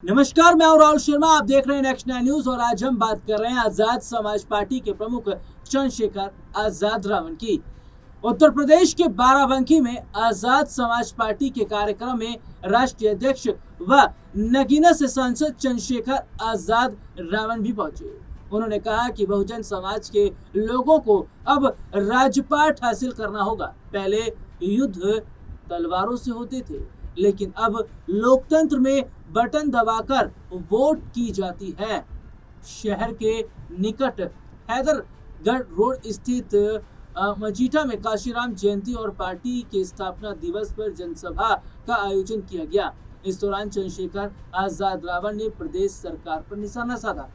नमस्कार, मैं हूं राहुल शर्मा। आप देख रहे हैं नेक्स्ट 9 न्यूज और आज हम बात कर रहे हैं आजाद समाज पार्टी के प्रमुख चंद्रशेखर आजाद रावण की। उत्तर प्रदेश के बाराबंकी में आजाद समाज पार्टी के कार्यक्रम में राष्ट्रीय अध्यक्ष व नगीना से सांसद चंद्रशेखर आजाद रावण भी पहुंचे। उन्होंने कहा कि बहुजन समाज के लोगों को अब राजपाट हासिल करना होगा। पहले युद्ध तलवारों से होते थे, लेकिन अब लोकतंत्र में बटन दबाकर वोट की जाती है। शहर के निकट हैदरगढ़ रोड स्थित मजीठा में काशीराम जयंती और पार्टी के स्थापना दिवस पर जनसभा का आयोजन किया गया। इस दौरान चंद्रशेखर आजाद रावण ने प्रदेश सरकार पर निशाना साधा।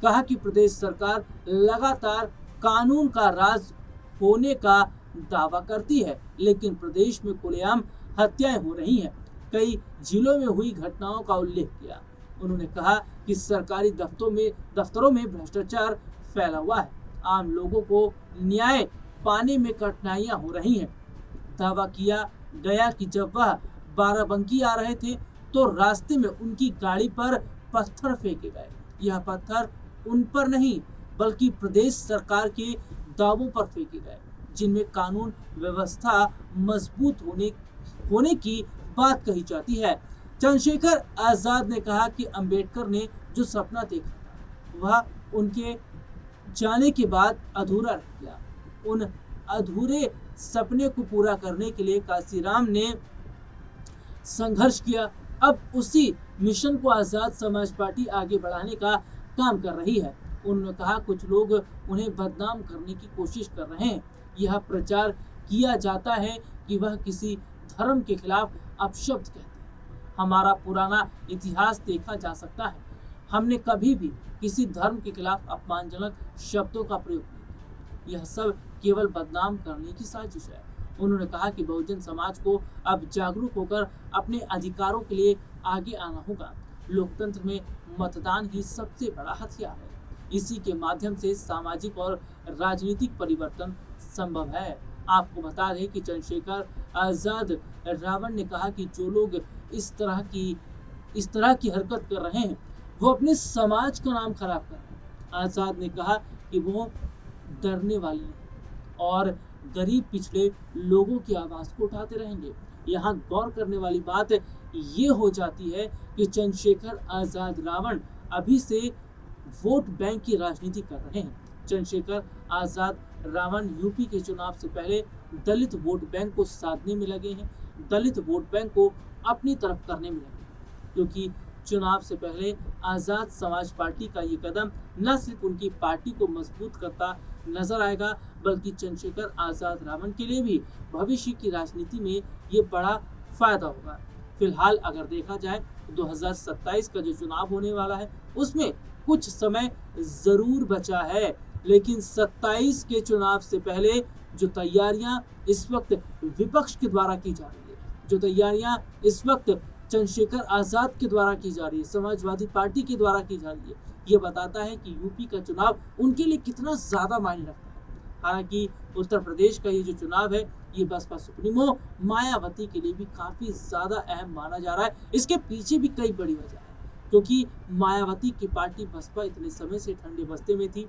कहा कि प्रदेश सरकार लगातार कानून का राज होने का दावा करती है, लेकिन प्रदेश में खुलेआम हत्याएं हो रही हैं। कई जिलों में हुई घटनाओं का उल्लेख किया। उन्होंने कहा कि सरकारी दफ्तरों में भ्रष्टाचार फैला हुआ है। आम लोगों को न्याय पाने में कठिनाइयां हो रही हैं। दावा किया गया कि जब वह बाराबंकी आ रहे थे तो रास्ते में उनकी गाड़ी पर पत्थर फेंके गए। यह पत्थर उन पर नहीं बल्कि प्रदेश सरकार के दावों पर फेंके गए, जिनमें कानून व्यवस्था मजबूत होने की बात कही जाती है। चंद्रशेखर आजाद ने कहा कि अंबेडकर ने जो सपना देखा था वह उनके जाने के बाद अधूरा रह गया। उन अधूरे सपने को पूरा करने के लिए काशीराम ने संघर्ष किया। अब उसी मिशन को आजाद समाज पार्टी आगे बढ़ाने का काम कर रही है। उन्होंने कहा कुछ लोग उन्हें बदनाम करने की कोशिश कर रहे हैं। यह प्रचार किया जाता है कि वह किसी धर्म के खिलाफ अपशब्द कहते हैं। हमारा पुराना इतिहास देखा जा सकता है। हमने कभी भी किसी धर्म के खिलाफ अपमानजनक शब्दों का प्रयोग नहीं किया। यह सब केवल बदनाम करने की साजिश है। उन्होंने कहा कि बहुजन समाज को अब जागरूक होकर अपने अधिकारों के लिए आगे आना होगा। लोकतंत्र में मतदान ही सबसे बड़ा हथियार है। इसी के माध्यम से सामाजिक और राजनीतिक परिवर्तन संभव है। आपको बता दें कि चंद्रशेखर आजाद रावण ने कहा कि जो लोग इस तरह की हरकत कर रहे हैं वो अपने समाज का नाम खराब कर रहे हैं। आजाद ने कहा कि वो डरने वाले नहीं और गरीब पिछड़े लोगों की आवाज को उठाते रहेंगे। यहाँ गौर करने वाली बात ये हो जाती है कि चंद्रशेखर आजाद रावण अभी से वोट बैंक की राजनीति कर रहे हैं। चंद्रशेखर आजाद रावण यूपी के चुनाव से पहले दलित वोट बैंक को साधने में लगे हैं, दलित वोट बैंक को अपनी तरफ करने में लगे हैं, क्योंकि चुनाव से पहले आजाद समाज पार्टी का ये कदम न सिर्फ उनकी पार्टी को मजबूत करता नजर आएगा, बल्कि चंद्रशेखर आजाद रावण के लिए भी भविष्य की राजनीति में ये बड़ा फायदा होगा। फिलहाल अगर देखा जाए तो 2027 का जो चुनाव होने वाला है उसमें कुछ समय जरूर बचा है, लेकिन 27 के चुनाव से पहले जो तैयारियां इस वक्त विपक्ष के द्वारा की जा रही है, जो तैयारियां इस वक्त चंद्रशेखर आजाद के द्वारा की जा रही है, समाजवादी पार्टी के द्वारा की जा रही है, ये बताता है कि यूपी का चुनाव उनके लिए कितना ज्यादा मायने रखता है। हालांकि उत्तर प्रदेश का ये जो चुनाव है ये बसपा सुप्रीमो मायावती के लिए भी काफी ज्यादा अहम माना जा रहा है। इसके पीछे भी कई बड़ी वजह है, क्योंकि मायावती की पार्टी बसपा इतने समय से ठंडे बस्ते में थी।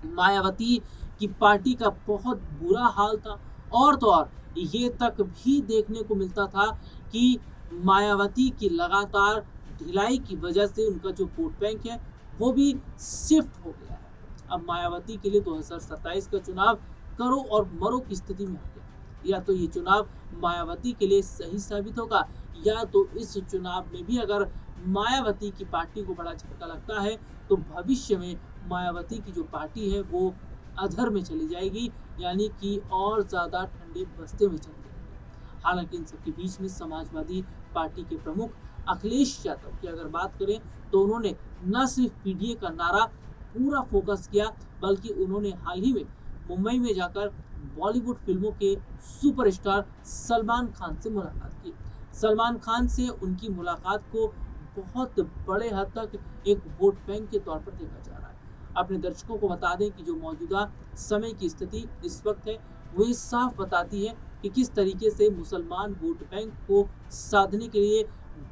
मायावती की पार्टी का बहुत बुरा हाल था और तो और ये तक भी देखने को मिलता था कि मायावती की लगातार ढिलाई की वजह से उनका जो वोट बैंक है वो भी शिफ्ट हो गया है। अब मायावती के लिए 2027 का चुनाव करो और मरो की स्थिति में आ गया। या तो ये चुनाव मायावती के लिए सही साबित होगा, या तो इस चुनाव में भी अगर मायावती की पार्टी को बड़ा झटका लगता है तो भविष्य में मायावती की जो पार्टी है वो अधर में चली जाएगी, यानी कि और ज्यादा ठंडे बस्ते में चली जाएगी। हालांकि इन सबके बीच में समाजवादी पार्टी के प्रमुख अखिलेश यादव की अगर बात करें तो उन्होंने न सिर्फ पीडीए का नारा पूरा फोकस किया, बल्कि उन्होंने हाल ही में मुंबई में जाकर बॉलीवुड फिल्मों के सुपरस्टार सलमान खान से मुलाकात की। सलमान खान से उनकी मुलाकात को बहुत बड़े हद तक एक वोट बैंक के तौर पर देखा जा रहा है। अपने दर्शकों को बता दें कि जो मौजूदा समय की स्थिति इस वक्त है वो ये साफ बताती है कि किस तरीके से मुसलमान वोट बैंक को साधने के लिए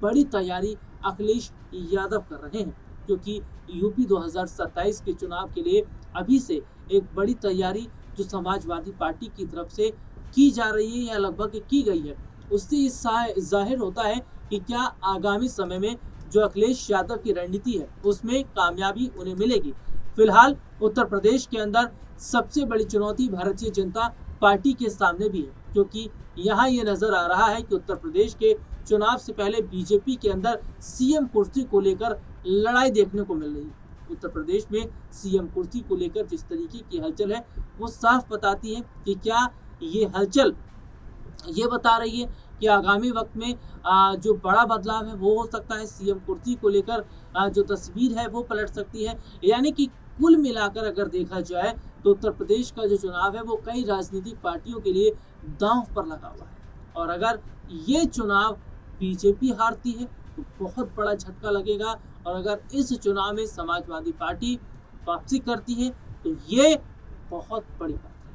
बड़ी तैयारी अखिलेश यादव कर रहे हैं, क्योंकि यूपी 2027 के चुनाव के लिए अभी से एक बड़ी तैयारी जो समाजवादी पार्टी की तरफ से की जा रही है या लगभग की गई है, उससे ये जाहिर होता है कि क्या आगामी समय में जो अखिलेश यादव की रणनीति है उसमें कामयाबी उन्हें मिलेगी। फिलहाल उत्तर प्रदेश के अंदर सबसे बड़ी चुनौती भारतीय जनता पार्टी के सामने भी है, क्योंकि यहाँ ये नजर आ रहा है कि उत्तर प्रदेश के चुनाव से पहले बीजेपी के अंदर सीएम कुर्सी को लेकर लड़ाई देखने को मिल रही है। उत्तर प्रदेश में सीएम कुर्सी को लेकर जिस तरीके की हलचल है वो साफ बताती है कि क्या ये हलचल ये बता रही है कि आगामी वक्त में जो बड़ा बदलाव है वो हो सकता है। सीएम कुर्सी को लेकर जो तस्वीर है वो पलट सकती है। यानी कि कुल मिलाकर अगर देखा जाए तो उत्तर प्रदेश का जो चुनाव है वो कई राजनीतिक पार्टियों के लिए दांव पर लगा हुआ है, और अगर ये चुनाव बीजेपी हारती है तो बहुत बड़ा झटका लगेगा, और अगर इस चुनाव में समाजवादी पार्टी वापसी करती है तो ये बहुत बड़ी बात है।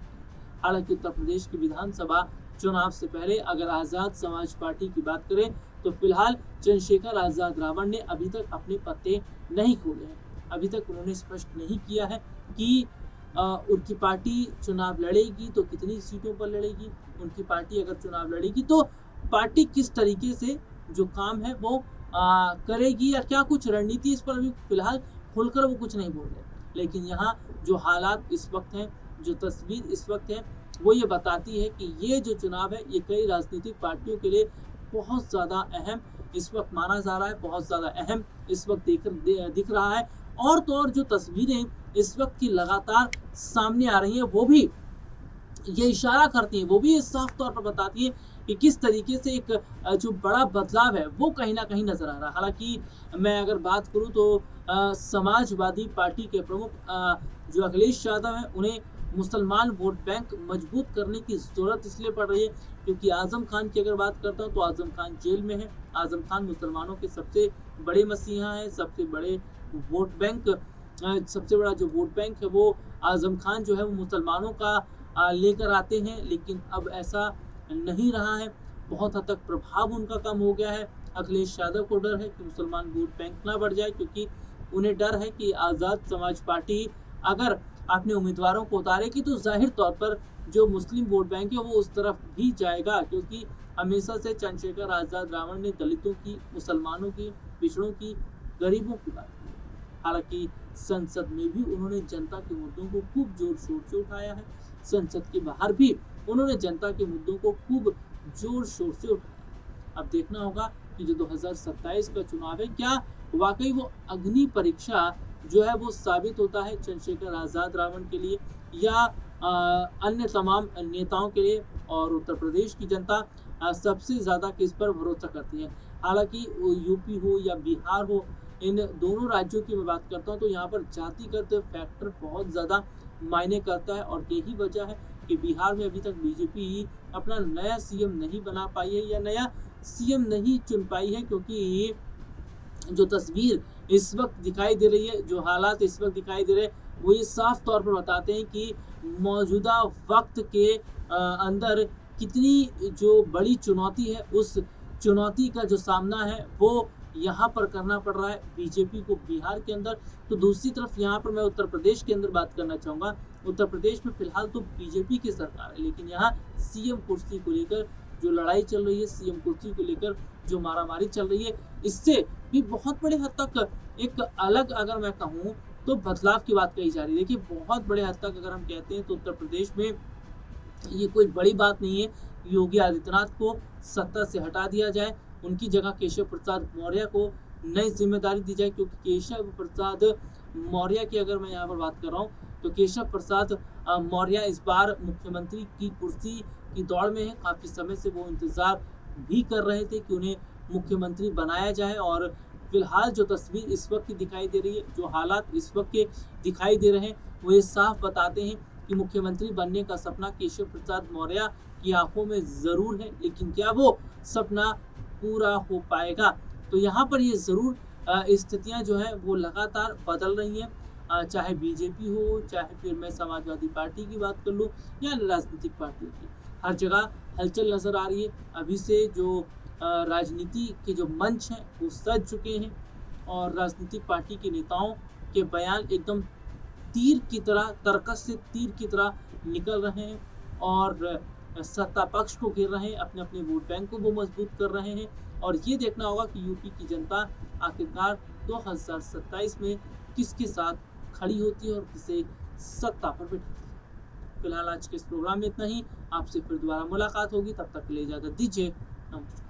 हालांकि उत्तर प्रदेश की विधानसभा चुनाव से पहले अगर आजाद समाज पार्टी की बात करें तो फिलहाल चंद्रशेखर आजाद रावण ने अभी तक अपने पत्ते नहीं खोले हैं। अभी तक उन्होंने स्पष्ट नहीं किया है कि उनकी पार्टी चुनाव लड़ेगी तो कितनी सीटों पर लड़ेगी, उनकी पार्टी अगर चुनाव लड़ेगी तो पार्टी किस तरीके से जो काम है वो करेगी, या क्या कुछ रणनीति, इस पर अभी फिलहाल खुलकर वो कुछ नहीं बोल रहे। लेकिन यहाँ जो हालात इस वक्त हैं, जो तस्वीर इस वक्त है, वो ये बताती है कि ये जो चुनाव है ये कई राजनीतिक पार्टियों के लिए बहुत ज़्यादा अहम इस वक्त माना जा रहा है, बहुत ज़्यादा अहम इस वक्त दिख रहा है। और तो और जो तस्वीरें इस वक्त की लगातार सामने आ रही हैं वो भी ये इशारा करती हैं, वो भी ये साफ तौर पर बताती है कि किस तरीके से एक जो बड़ा बदलाव है वो कहीं ना कहीं नजर आ रहा है। हालांकि मैं अगर बात करूं तो समाजवादी पार्टी के प्रमुख जो अखिलेश यादव हैं उन्हें मुसलमान वोट बैंक मजबूत करने की जरूरत इसलिए पड़ रही है क्योंकि आजम खान की अगर बात करता हूं तो आजम खान जेल में है। आजम खान मुसलमानों के सबसे बड़े मसीहा है, सबसे बड़े वोट बैंक, सबसे बड़ा जो वोट बैंक है वो आजम खान जो है वो मुसलमानों का लेकर आते हैं, लेकिन अब ऐसा नहीं रहा है। बहुत हद तक प्रभाव उनका कम हो गया है। अखिलेश यादव को डर है कि मुसलमान वोट बैंक ना बढ़ जाए, क्योंकि उन्हें डर है कि आज़ाद समाज पार्टी अगर अपने उम्मीदवारों को उतारेगी तो जाहिर तौर पर जो मुस्लिम वोट बैंक है वो उस तरफ भी जाएगा, क्योंकि हमेशा से चंद्रशेखर आज़ाद रावण ने दलितों की, मुसलमानों की, पिछड़ों की, गरीबों की बात की। हालांकि संसद में भी उन्होंने जनता के मुद्दों को खूब जोर शोर से उठाया है, संसद के बाहर भी उन्होंने जनता के मुद्दों को खूब जोर शोर से उठाया। अब देखना होगा कि जो 2027 का चुनाव है क्या वाकई वो अग्नि परीक्षा जो है वो साबित होता है चंद्रशेखर आज़ाद रावण के लिए या अन्य तमाम नेताओं के लिए, और उत्तर प्रदेश की जनता सबसे ज़्यादा किस पर भरोसा करती है। हालांकि यूपी हो या बिहार हो, इन दोनों राज्यों की मैं बात करता हूँ तो यहाँ पर जातिगत फैक्टर बहुत ज़्यादा मायने करता है, और यही वजह है कि बिहार में अभी तक बीजेपी अपना नया सीएम नहीं बना पाई है या नया सीएम नहीं चुन पाई है, क्योंकि जो तस्वीर इस वक्त दिखाई दे रही है, जो हालात इस वक्त दिखाई दे रहे हैं वो ये साफ तौर पर बताते हैं कि मौजूदा वक्त के अंदर कितनी जो बड़ी चुनौती है, उस चुनौती का जो सामना है वो यहाँ पर करना पड़ रहा है बीजेपी को बिहार के अंदर। तो दूसरी तरफ यहाँ पर मैं उत्तर प्रदेश के अंदर बात करना चाहूँगा। उत्तर प्रदेश में फिलहाल तो बीजेपी की सरकार है, लेकिन यहाँ सीएम कुर्सी को लेकर जो लड़ाई चल रही है, सीएम कुर्सी को लेकर जो मारामारी चल रही है, इससे भी बहुत बड़े हद तक एक अलग अगर मैं कहूँ तो बदलाव की बात कही जा रही है। देखिए बहुत बड़े हद तक अगर हम कहते हैं तो उत्तर प्रदेश में ये कोई बड़ी बात नहीं है योगी आदित्यनाथ को सत्ता से हटा दिया जाए, उनकी जगह केशव प्रसाद मौर्य को नई जिम्मेदारी दी जाए, क्योंकि केशव प्रसाद मौर्य की अगर मैं यहाँ पर बात कर रहा हूँ तो केशव प्रसाद मौर्य इस बार मुख्यमंत्री की कुर्सी की दौड़ में है। काफ़ी समय से वो इंतज़ार भी कर रहे थे कि उन्हें मुख्यमंत्री बनाया जाए, और फिलहाल जो तस्वीर इस वक्त की दिखाई दे रही है, जो हालात इस वक्त के दिखाई दे रहे हैं वो ये साफ बताते हैं कि मुख्यमंत्री बनने का सपना केशव प्रसाद मौर्य की आंखों में ज़रूर है, लेकिन क्या वो सपना पूरा हो पाएगा? तो यहाँ पर ये ज़रूर स्थितियाँ जो है वो लगातार बदल रही हैं, चाहे बीजेपी हो, चाहे फिर मैं समाजवादी पार्टी की बात कर लूँ या राजनीतिक पार्टियों की, हर जगह हलचल नज़र आ रही है। अभी से जो राजनीति के जो मंच हैं वो सज चुके हैं और राजनीतिक पार्टी के नेताओं के बयान एकदम तीर की तरह, तर्कस से तीर की तरह निकल रहे हैं और सत्ता पक्ष को घेर रहे हैं, अपने अपने वोट बैंक को वो मजबूत कर रहे हैं। और ये देखना होगा कि यूपी की जनता आखिरकार 2027 में किसके साथ खड़ी होती है और किसे सत्ता पर बिठाती है। फिलहाल आज के इस प्रोग्राम में इतना ही। आपसे फिर दोबारा मुलाकात होगी, तब तक के लिए इजाजत दीजिए। नमस्कार।